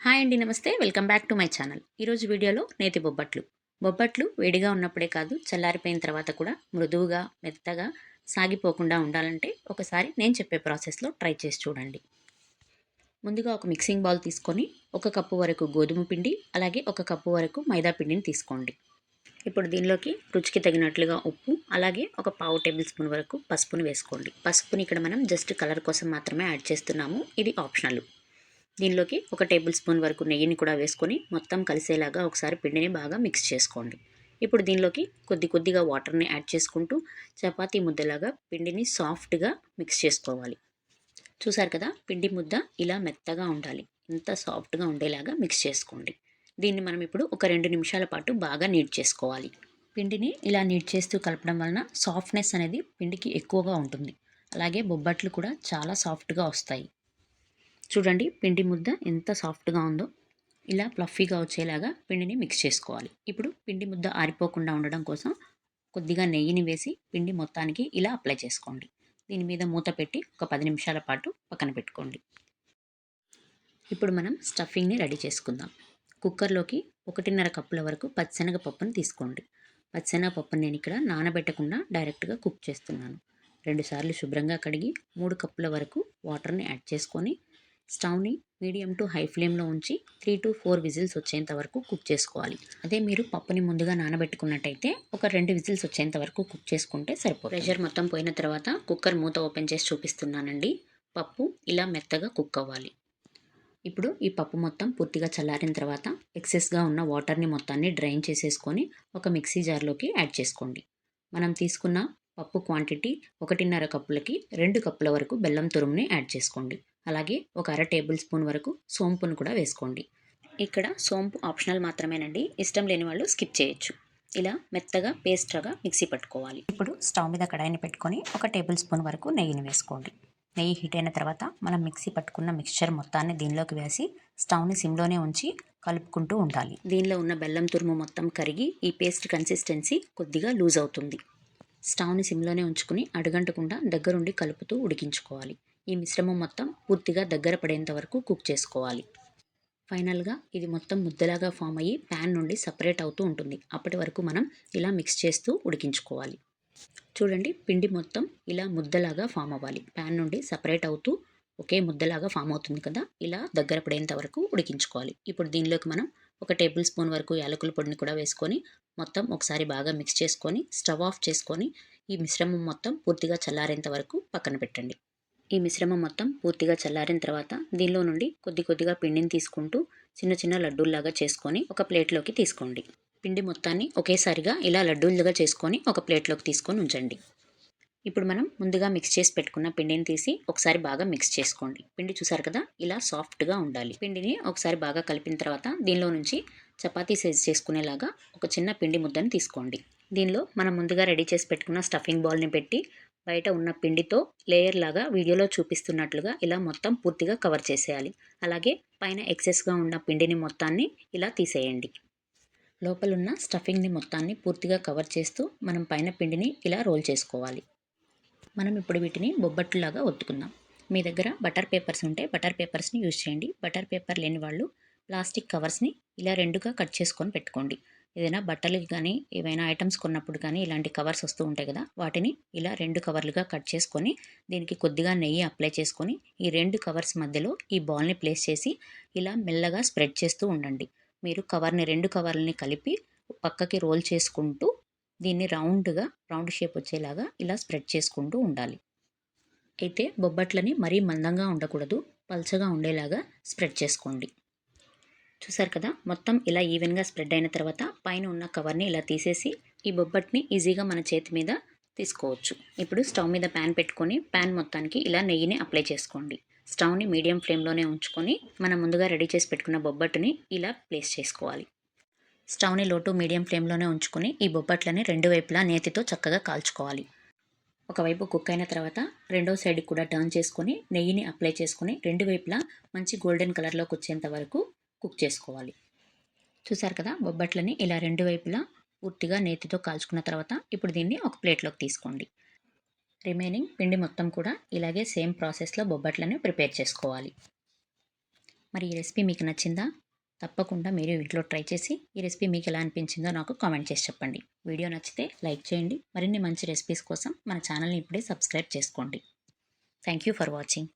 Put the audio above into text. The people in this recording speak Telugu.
హాయ్ అండి, నమస్తే. Welcome back to my channel. ఈరోజు వీడియోలో నేతి బొబ్బట్లు. బొబ్బట్లు వేడిగా ఉన్నప్పుడే కాదు, చల్లారిపోయిన తర్వాత కూడా మృదువుగా, మెత్తగా, సాగిపోకుండా ఉండాలంటే ఒకసారి నేను చెప్పే ప్రాసెస్లో ట్రై చేసి చూడండి. ముందుగా ఒక మిక్సింగ్ బౌల్ తీసుకొని 1 కప్పు వరకు గోధుమ పిండి, అలాగే 1 కప్పు వరకు మైదా పిండిని తీసుకోండి. ఇప్పుడు దీనిలోకి రుచికి తగినట్లుగా ఉప్పు, అలాగే ఒక పావు టేబుల్ స్పూన్ వరకు పసుపుని వేసుకోండి. పసుపుని ఇక్కడ మనం జస్ట్ కలర్ కోసం మాత్రమే యాడ్ చేస్తున్నాము, ఇది ఆప్షనల్. దీనిలోకి 1 టేబుల్ స్పూన్ వరకు నెయ్యిని కూడా వేసుకొని మొత్తం కలిసేలాగా ఒకసారి పిండిని బాగా మిక్స్ చేసుకోండి. ఇప్పుడు దీనిలోకి కొద్దిగా వాటర్ని యాడ్ చేసుకుంటూ చపాతీ ముద్దలాగా పిండిని సాఫ్ట్గా మిక్స్ చేసుకోవాలి. చూసారు కదా, పిండి ముద్ద ఇలా మెత్తగా ఉండాలి. ఇంత సాఫ్ట్గా ఉండేలాగా మిక్స్ చేసుకోండి. దీన్ని మనం ఇప్పుడు ఒక 2 నిమిషాల పాటు బాగా నీట్ చేసుకోవాలి. పిండిని ఇలా నీట్ చేస్తూ కలపడం వలన సాఫ్ట్నెస్ అనేది పిండికి ఎక్కువగా ఉంటుంది. అలాగే బొబ్బట్లు కూడా చాలా సాఫ్ట్గా వస్తాయి. చూడండి, పిండి ముద్ద ఎంత సాఫ్ట్గా ఉందో. ఇలా ఫ్లఫీగా వచ్చేలాగా పిండిని మిక్స్ చేసుకోవాలి. ఇప్పుడు పిండి ముద్ద ఆరిపోకుండా ఉండడం కోసం కొద్దిగా నెయ్యిని వేసి పిండి మొత్తానికి ఇలా అప్లై చేసుకోండి. దీని మీద మూత పెట్టి ఒక 10 నిమిషాల పాటు పక్కన పెట్టుకోండి. ఇప్పుడు మనం స్టఫింగ్ని రెడీ చేసుకుందాం. కుక్కర్లోకి 1.5 కప్పుల వరకు పచ్చిశనగపప్పును తీసుకోండి. పచ్చిశనగపప్పును నేను ఇక్కడ నానబెట్టకుండా డైరెక్ట్గా కుక్ చేస్తున్నాను. 2 సార్లు శుభ్రంగా కడిగి 3 కప్పుల వరకు వాటర్ని యాడ్ చేసుకొని స్టవ్ని మీడియం టు హై ఫ్లేమ్లో ఉంచి 3 to 4 విజిల్స్ వచ్చేంత వరకు కుక్ చేసుకోవాలి. అదే మీరు పప్పుని ముందుగా నానబెట్టుకున్నట్టయితే ఒక 2 విజిల్స్ వచ్చేంత వరకు కుక్ చేసుకుంటే సరిపోతుంది. ప్రెషర్ మొత్తం పోయిన తర్వాత కుక్కర్ మూత ఓపెన్ చేసి చూపిస్తున్నానండి. పప్పు ఇలా మెత్తగా కుక్ అవ్వాలి. ఇప్పుడు ఈ పప్పు మొత్తం పూర్తిగా చల్లారిన తర్వాత ఎక్సెస్గా ఉన్న వాటర్ని మొత్తాన్ని డ్రైన్ చేసేసుకొని ఒక మిక్సీ జార్లోకి యాడ్ చేసుకోండి. మనం తీసుకున్న పప్పు క్వాంటిటీ 1.5 కప్పులకి 2 కప్పుల వరకు బెల్లం తురుముని యాడ్ చేసుకోండి. అలాగే ఒక 1/2 టేబుల్ స్పూన్ వరకు సోంపును కూడా వేసుకోండి. ఇక్కడ సోంపు ఆప్షనల్ మాత్రమేనండి, ఇష్టం లేని వాళ్ళు స్కిప్ చేయొచ్చు. ఇలా మెత్తగా పేస్ట్గా మిక్సీ పట్టుకోవాలి. ఇప్పుడు స్టవ్ మీద కడాయిని పెట్టుకొని 1 టేబుల్ స్పూన్ వరకు నెయ్యిని వేసుకోండి. నెయ్యి హీట్ అయిన తర్వాత మనం మిక్సీ పట్టుకున్న మిక్స్చర్ మొత్తాన్ని దీనిలోకి వేసి స్టవ్ని సిమ్లోనే ఉంచి కలుపుకుంటూ ఉండాలి. దీనిలో ఉన్న బెల్లం తురుము మొత్తం కరిగి ఈ పేస్ట్ కన్సిస్టెన్సీ కొద్దిగా లూజ్ అవుతుంది. స్టవ్ని సిమ్లోనే ఉంచుకుని అడుగంటకుండా దగ్గరుండి కలుపుతూ ఉడికించుకోవాలి. ఈ మిశ్రమం మొత్తం పూర్తిగా దగ్గర పడేంత వరకు కుక్ చేసుకోవాలి. ఫైనల్గా ఇది మొత్తం ముద్దలాగా ఫామ్ అయ్యి ప్యాన్ నుండి సపరేట్ అవుతూ ఉంటుంది. అప్పటి వరకు మనం ఇలా మిక్స్ చేస్తూ ఉడికించుకోవాలి. చూడండి, పిండి మొత్తం ఇలా ముద్దలాగా ఫామ్ అవ్వాలి. ప్యాన్ నుండి సపరేట్ అవుతూ ఒకే ముద్దలాగా ఫామ్ అవుతుంది కదా, ఇలా దగ్గర పడేంత వరకు ఉడికించుకోవాలి. ఇప్పుడు దీనిలోకి మనం 1 టేబుల్ స్పూన్ వరకు యాలకుల పొడిని కూడా వేసుకొని మొత్తం ఒకసారి బాగా మిక్స్ చేసుకొని స్టవ్ ఆఫ్ చేసుకొని ఈ మిశ్రమం మొత్తం పూర్తిగా చల్లారేంత వరకు పక్కన పెట్టండి. ఈ మిశ్రమం మొత్తం పూర్తిగా చల్లారిన తర్వాత దీనిలో నుండి కొద్దిగా పిండిని తీసుకుంటూ చిన్న లడ్డూల్లాగా చేసుకొని ఒక ప్లేట్లోకి తీసుకోండి. పిండి మొత్తాన్ని ఒకేసారిగా ఇలా లడ్డూలుగా చేసుకొని ఒక ప్లేట్లోకి తీసుకొని ఉంచండి. ఇప్పుడు మనం ముందుగా మిక్స్ చేసి పెట్టుకున్న పిండిని తీసి ఒకసారి బాగా మిక్స్ చేసుకోండి. పిండి చూసారు కదా, ఇలా సాఫ్ట్గా ఉండాలి. పిండిని ఒకసారి బాగా కలిపిన తర్వాత దీనిలో నుంచి చపాతీ సైజ్ చేసుకునేలాగా ఒక చిన్న పిండి ముద్దను తీసుకోండి. దీనిలో మనం ముందుగా రెడీ చేసి పెట్టుకున్న స్టఫింగ్ బాల్ని పెట్టి బయట ఉన్న పిండితో లేయర్ లాగా వీడియోలో చూపిస్తున్నట్లుగా ఇలా మొత్తం పూర్తిగా కవర్ చేసేయాలి. అలాగే పైన ఎక్సెస్గా ఉన్న పిండిని మొత్తాన్ని ఇలా తీసేయండి. లోపలున్న స్టఫింగ్ని మొత్తాన్ని పూర్తిగా కవర్ చేస్తూ మనం పైన పిండిని ఇలా రోల్ చేసుకోవాలి. మనం ఇప్పుడు వీటిని బొబ్బట్లులాగా ఒత్తుకుందాం. మీ దగ్గర బటర్ పేపర్స్ ఉంటే బటర్ పేపర్స్ని యూజ్ చేయండి. బటర్ పేపర్ లేని వాళ్ళు ప్లాస్టిక్ కవర్స్ని ఇలా 2గా కట్ చేసుకొని పెట్టుకోండి. ఏదైనా బట్టలకి కానీ ఏవైనా ఐటమ్స్ కొన్నప్పుడు కానీ ఇలాంటి కవర్స్ వస్తూ ఉంటాయి కదా, వాటిని ఇలా 2 కవర్లుగా కట్ చేసుకొని దీనికి కొద్దిగా నెయ్యి అప్లై చేసుకొని ఈ 2 కవర్స్ మధ్యలో ఈ బాల్ని ప్లేస్ చేసి ఇలా మెల్లగా స్ప్రెడ్ చేస్తూ ఉండండి. మీరు కవర్ని 2 కవర్లని కలిపి పక్కకి రోల్ చేసుకుంటూ దీన్ని రౌండ్ షేప్ వచ్చేలాగా ఇలా స్ప్రెడ్ చేసుకుంటూ ఉండాలి. అయితే బొబ్బట్లని మరీ మందంగా ఉండకూడదు, పల్చగా ఉండేలాగా స్ప్రెడ్ చేసుకోండి. చూసారు కదా, మొత్తం ఇలా ఈవెన్గా స్ప్రెడ్ అయిన తర్వాత పైన ఉన్న కవర్ని ఇలా తీసేసి ఈ బొబ్బట్ని ఈజీగా మన చేతి మీద తీసుకోవచ్చు. ఇప్పుడు స్టవ్ మీద ప్యాన్ పెట్టుకొని ప్యాన్ మొత్తానికి ఇలా నెయ్యిని అప్లై చేసుకోండి. స్టవ్ని మీడియం ఫ్లేమ్లోనే ఉంచుకొని మనం ముందుగా రెడీ చేసి పెట్టుకున్న బొబ్బట్టుని ఇలా ప్లేస్ చేసుకోవాలి. స్టవ్ని లో టు మీడియం ఫ్లేమ్లోనే ఉంచుకొని ఈ బొబ్బట్లని 2 వైపులా నేతితో చక్కగా కాల్చుకోవాలి. ఒకవైపు కుక్ అయిన తర్వాత రెండో సైడ్కి కూడా టర్న్ చేసుకొని నెయ్యిని అప్లై చేసుకొని 2 వైపులా మంచి గోల్డెన్ కలర్లోకి వచ్చేంత వరకు కుక్ చేసుకోవాలి. చూసారు కదా, బొబ్బట్లని ఇలా 2 వైపులా పూర్తిగా నేతితో కాల్చుకున్న తర్వాత ఇప్పుడు దీన్ని ఒక ప్లేట్లోకి తీసుకోండి. రిమైనింగ్ పిండి మొత్తం కూడా ఇలాగే సేమ్ ప్రాసెస్లో బొబ్బట్లని ప్రిపేర్ చేసుకోవాలి. మరి ఈ రెసిపీ మీకు నచ్చిందా? తప్పకుండా మీరు ఇంట్లో ట్రై చేసి ఈ రెసిపీ మీకు ఎలా అనిపించిందో నాకు కామెంట్ చేసి చెప్పండి. వీడియో నచ్చితే లైక్ చేయండి. మరిన్ని మంచి రెసిపీస్ కోసం మన ఛానల్ని ఇప్పుడే సబ్స్క్రైబ్ చేసుకోండి. Thank you for watching.